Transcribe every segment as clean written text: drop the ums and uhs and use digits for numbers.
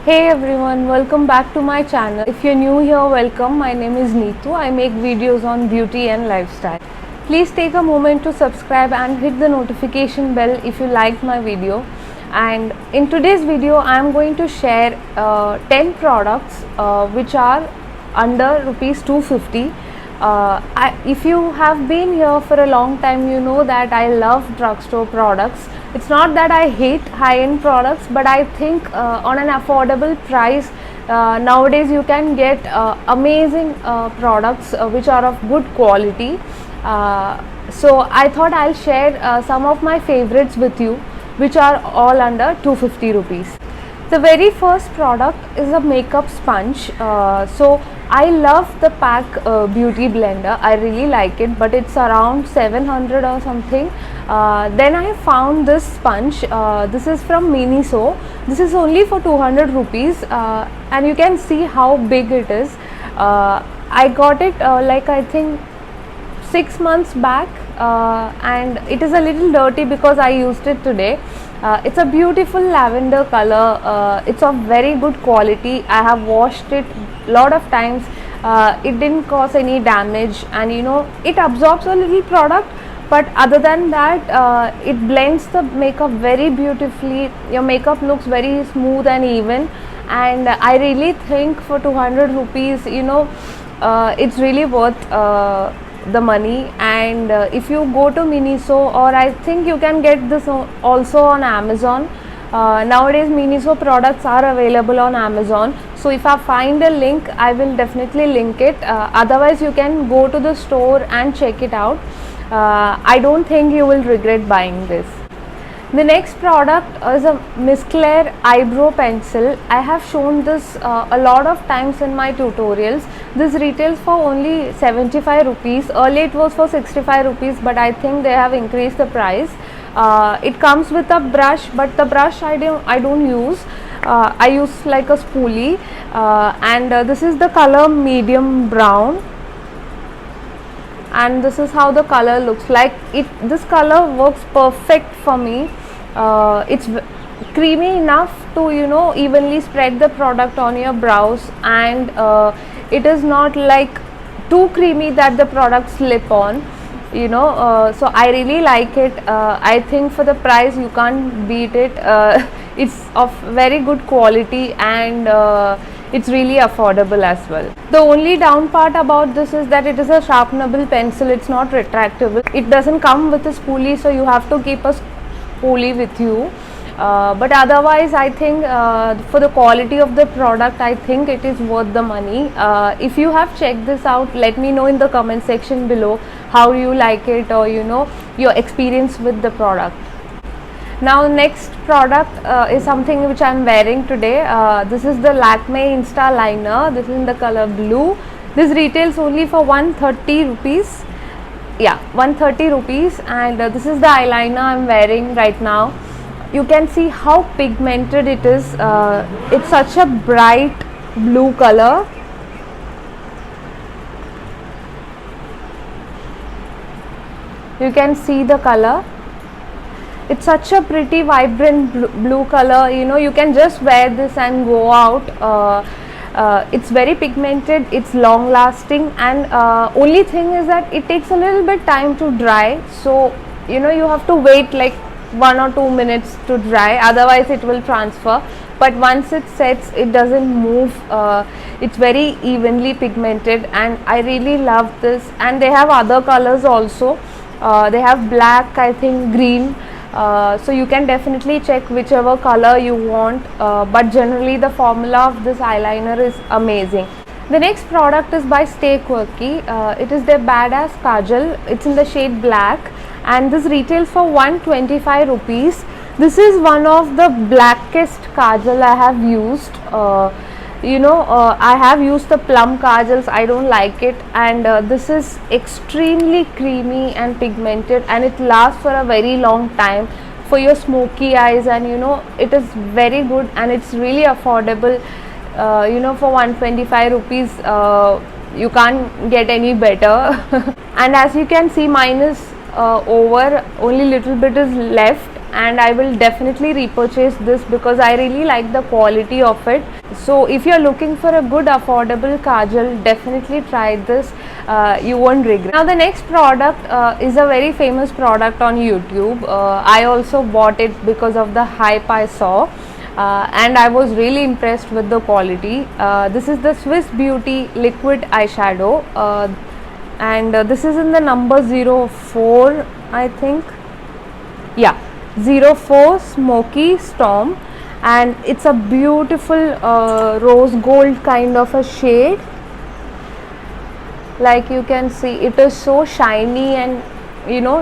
Hey everyone, welcome back to my channel. If you're new here, welcome. My name is Neetu. I make videos on beauty and lifestyle. Please take a moment to subscribe and hit the notification bell if you liked my video. And in today's video, I am going to share 10 products which are under rupees 250. If you have been here for a long time, you know that I love drugstore products. It's not that I hate high-end products, but I think on an affordable price, nowadays you can get amazing products which are of good quality. So I thought I'll share some of my favorites with you, which are all under 250 rupees. The very first product is a makeup sponge. So I love the PAC beauty blender. I really like it, but it's around 700 or something. Then I found this sponge. This is from Miniso. This is only for 200 rupees, and you can see how big it is. I got it like I think 6 months back, and it is a little dirty because I used it today. It's a beautiful lavender color. It's of very good quality. I have washed it lot of times. It didn't cause any damage, and you know it absorbs a little product, but other than that it blends the makeup very beautifully. Your makeup looks very smooth and even, and I really think for 200 rupees, you know, it's really worth the money. And if you go to Miniso, or I think you can get this also on Amazon. Nowadays Miniso products are available on Amazon, so if I find a link, I will definitely link it. Otherwise you can go to the store and check it out. I don't think you will regret buying this. The next product is a Miss Claire eyebrow pencil. I have shown this a lot of times in my tutorials. This retails for only 75 rupees. Earlier it was for 65 rupees, but I think they have increased the price. It comes with a brush, but the brush I don't use. I use like a spoolie, and this is the color medium brown, and this is how the color looks like. This color works perfect for me. It's creamy enough to, you know, evenly spread the product on your brows, and it is not like too creamy that the product slip on, you know. So I really like it. I think for the price you can't beat it. It's of very good quality, and it's really affordable as well. The only down part about this is that it is a sharpenable pencil. It's not retractable. It doesn't come with a spoolie, so you have to keep a spoolie with you. But otherwise I think for the quality of the product, I think it is worth the money. If you have checked this out, let me know in the comment section below how you like it, or you know, your experience with the product. Now next product is something which I am wearing today. This is the Lakme Insta Liner. This is in the color blue. This retails only for 130 rupees. Yeah, 130 rupees, and this is the eyeliner I am wearing right now. You can see how pigmented it is. It's such a bright blue color. You can see the color. It's such a pretty vibrant blue color. You know, you can just wear this and go out. It's very pigmented, it's long lasting, and only thing is that it takes a little bit time to dry. So you know, you have to wait like 1 or 2 minutes to dry, otherwise it will transfer. But once it sets, it doesn't move. It's very evenly pigmented, and I really love this. And they have other colors also. They have black, I think green. So you can definitely check whichever color you want, but generally the formula of this eyeliner is amazing. The next product is by Stay Quirky. It is their Badass Kajal. It's in the shade black, and this retails for 125 rupees. This is one of the blackest kajal I have used. You know, I have used the plum kajals. I don't like it, and this is extremely creamy and pigmented, and it lasts for a very long time for your smoky eyes, and you know, it is very good, and it's really affordable. You know, for 125 rupees you can't get any better. And as you can see, mine is over, only little bit is left. and I will definitely repurchase this because I really like the quality of it. So if you're looking for a good affordable kajal, definitely try this. You won't regret. Now the next product is a very famous product on YouTube. I also bought it because of the hype I saw. And I was really impressed with the quality. This is the Swiss Beauty liquid eyeshadow, and this is in the number 04, I think. Yeah, 04 Smoky Storm, and it's a beautiful rose gold kind of a shade. Like you can see, it is so shiny and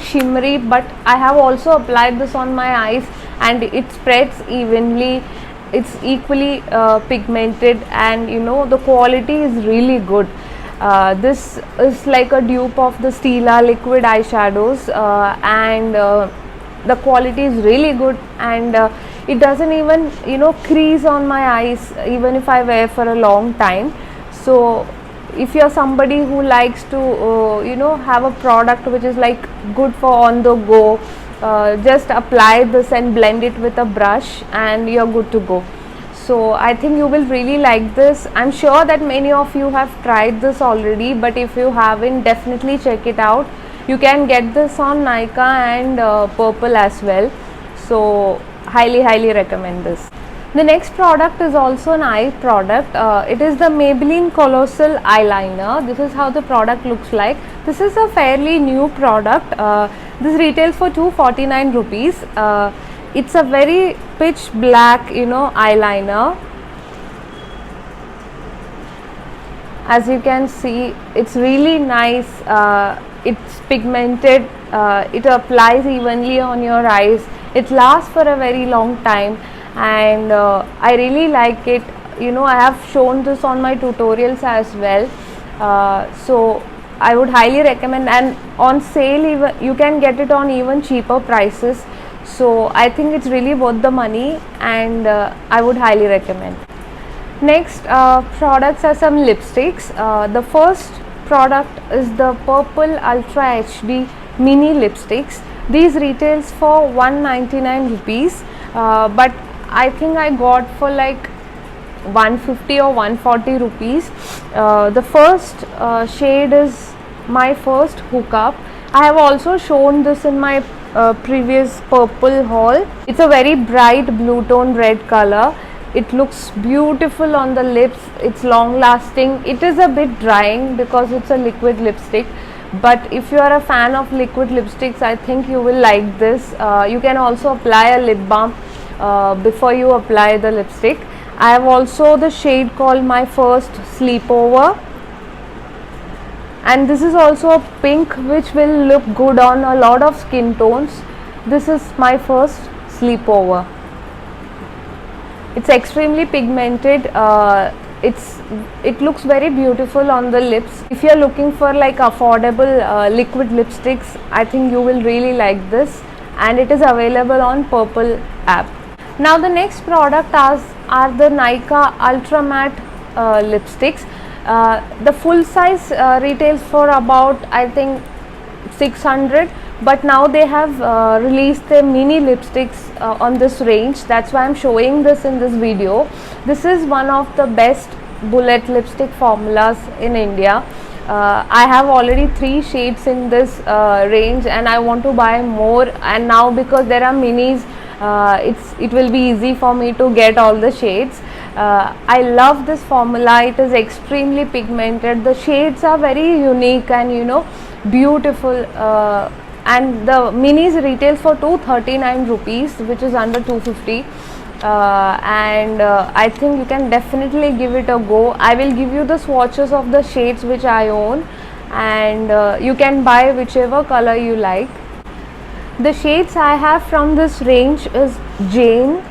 shimmery, but I have also applied this on my eyes and it spreads evenly. It's equally pigmented, and the quality is really good. This is like a dupe of the Stila liquid eyeshadows, and the quality is really good, and it doesn't even crease on my eyes even if I wear for a long time. So if you're somebody who likes to have a product which is like good for on the go, just apply this and blend it with a brush and you're good to go. So I think you will really like this. I'm sure that many of you have tried this already, but if you haven't, definitely check it out. You can get this on Nykaa and Purple as well. So highly recommend this. The next product is also an eye product. It is the Maybelline Colossal Eyeliner. This is how the product looks like. This is a fairly new product. This retails for 249 rupees. It's a very pitch black eyeliner. As you can see, it's really nice. It's pigmented. It applies evenly on your eyes. It lasts for a very long time, and I really like it. I have shown this on my tutorials as well. So I would highly recommend, and on sale even you can get it on even cheaper prices. So I think it's really worth the money, and I would highly recommend. Next products are some lipsticks. The first product is the Purple Ultra HD Mini Lipsticks. These retails for 199 rupees, but I think I got for like 150 or 140 rupees. The first shade is my first hookup. I have also shown this in my previous purple haul. It's a very bright blue tone red color. It looks beautiful on the lips. It's long lasting. It is a bit drying because it's a liquid lipstick, but if you are a fan of liquid lipsticks, I think you will like this. You can also apply a lip balm before you apply the lipstick. I have also the shade called My First Sleepover, and this is also a pink which will look good on a lot of skin tones. This is My First Sleepover. It's extremely pigmented. It looks very beautiful on the lips. If you are looking for like affordable liquid lipsticks, I think you will really like this, and it is available on Purple app. Now the next product are the Nykaa Ultra Matte lipsticks. The full size retails for about, I think, 600, but now they have released the mini lipsticks on this range. That's why I'm showing this in this video. This is one of the best bullet lipstick formulas in India. I have already 3 shades in this range, and I want to buy more, and now because there are minis, it will be easy for me to get all the shades. I love this formula. It is extremely pigmented. The shades are very unique and beautiful, and the minis retail for 239 rupees, which is under 250. And I think you can definitely give it a go. I will give you the swatches of the shades which I own, and you can buy whichever color you like. The shades I have from this range is Jane.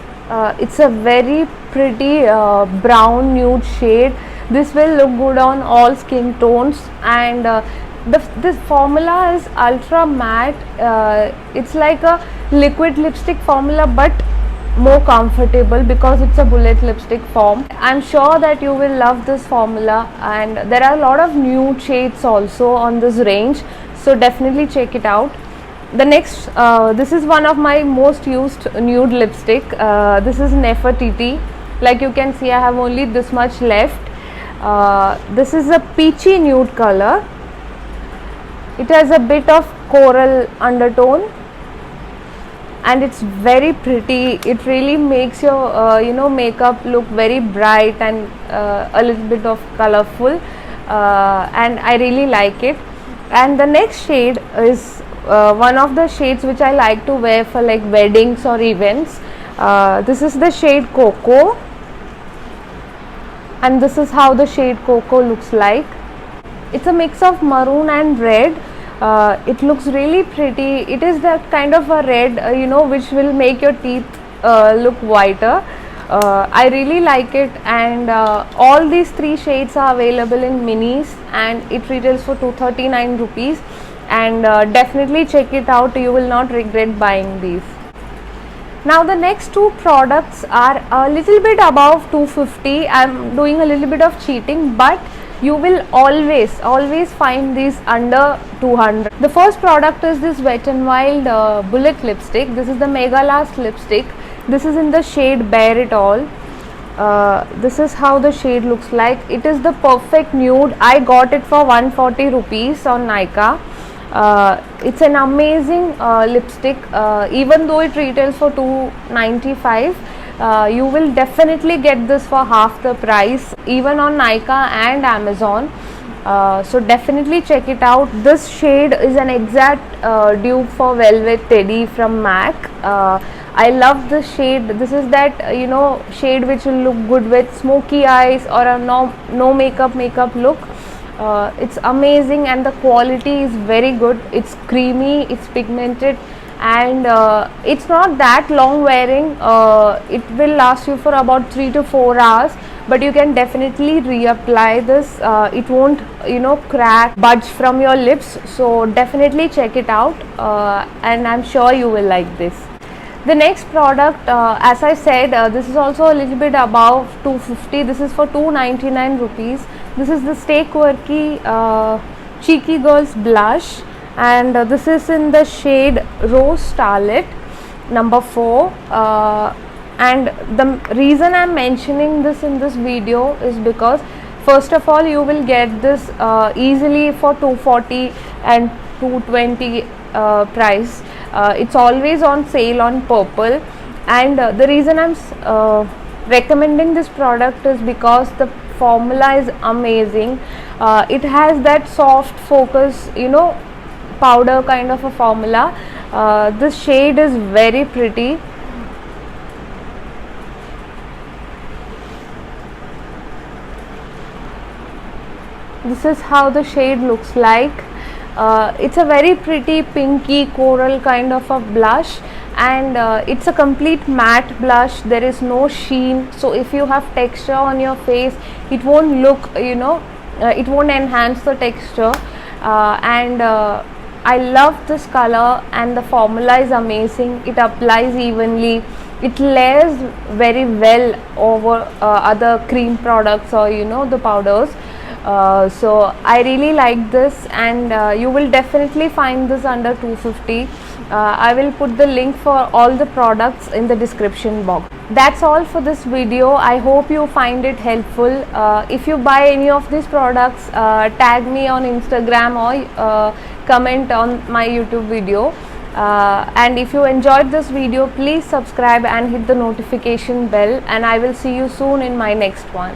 It's a very pretty brown nude shade. This will look good on all skin tones, and this formula is ultra matte. It's like a liquid lipstick formula, but more comfortable because it's a bullet lipstick form. I'm sure that you will love this formula, and there are a lot of nude shades also on this range, so definitely check it out. The next, this is one of my most used nude lipstick. This is Nefertiti. Like you can see, I have only this much left. This is a peachy nude color. It has a bit of coral undertone and it's very pretty. It really makes your makeup look very bright and a little bit of colorful, and I really like it. And the next shade is one of the shades which I like to wear for like weddings or events. This is the shade Cocoa, and this is how the shade Cocoa looks like. It's a mix of maroon and red. It looks really pretty. It is that kind of a red which will make your teeth look whiter. I really like it, and all these three shades are available in minis and it retails for 239 rupees, and definitely check it out. You will not regret buying these. Now the next two products are a little bit above 250. I am doing a little bit of cheating, but you will always find these under 200. The first product is this Wet n Wild bullet lipstick. This is the Mega Last lipstick. This is in the shade Bare It All. This is how the shade looks like. It is the perfect nude. I got it for 140 rupees on Nykaa. It's an amazing lipstick. Even though it retails for 295, you will definitely get this for half the price, even on Nykaa and Amazon. So definitely check it out. This shade is an exact dupe for Velvet Teddy from MAC. I love this shade. This is that shade which will look good with smoky eyes or a no makeup look. It's amazing, and the quality is very good. It's creamy, it's pigmented, and it's not that long wearing. It will last you for about 3 to 4 hours, but you can definitely reapply this. It won't crack, budge from your lips. So definitely check it out, and I'm sure you will like this. The next product, as I said, this is also a little bit above 250. This is for 299 rupees. This is the Stay Quirky Cheeky Girls blush, and this is in the shade Rose Starlet number 4. And the reason I'm mentioning this in this video is because, first of all, you will get this easily for 240 and 220 price. It's always on sale on Purple, and the reason I'm recommending this product is because the formula is amazing. It has that soft focus powder kind of a formula. This shade is very pretty. This is how the shade looks like. It's a very pretty pinky coral kind of a blush, and it's a complete matte blush. There is no sheen, so if you have texture on your face, it won't look it won't enhance the texture. And I love this color, and the formula is amazing. It applies evenly. It layers very well over other cream products or the powders. So I really like this, and you will definitely find this under 250. I will put the link for all the products in the description box. That's all for this video. I hope you find it helpful. If you buy any of these products, tag me on Instagram or comment on my YouTube video. And if you enjoyed this video, please subscribe and hit the notification bell, and I will see you soon in my next one.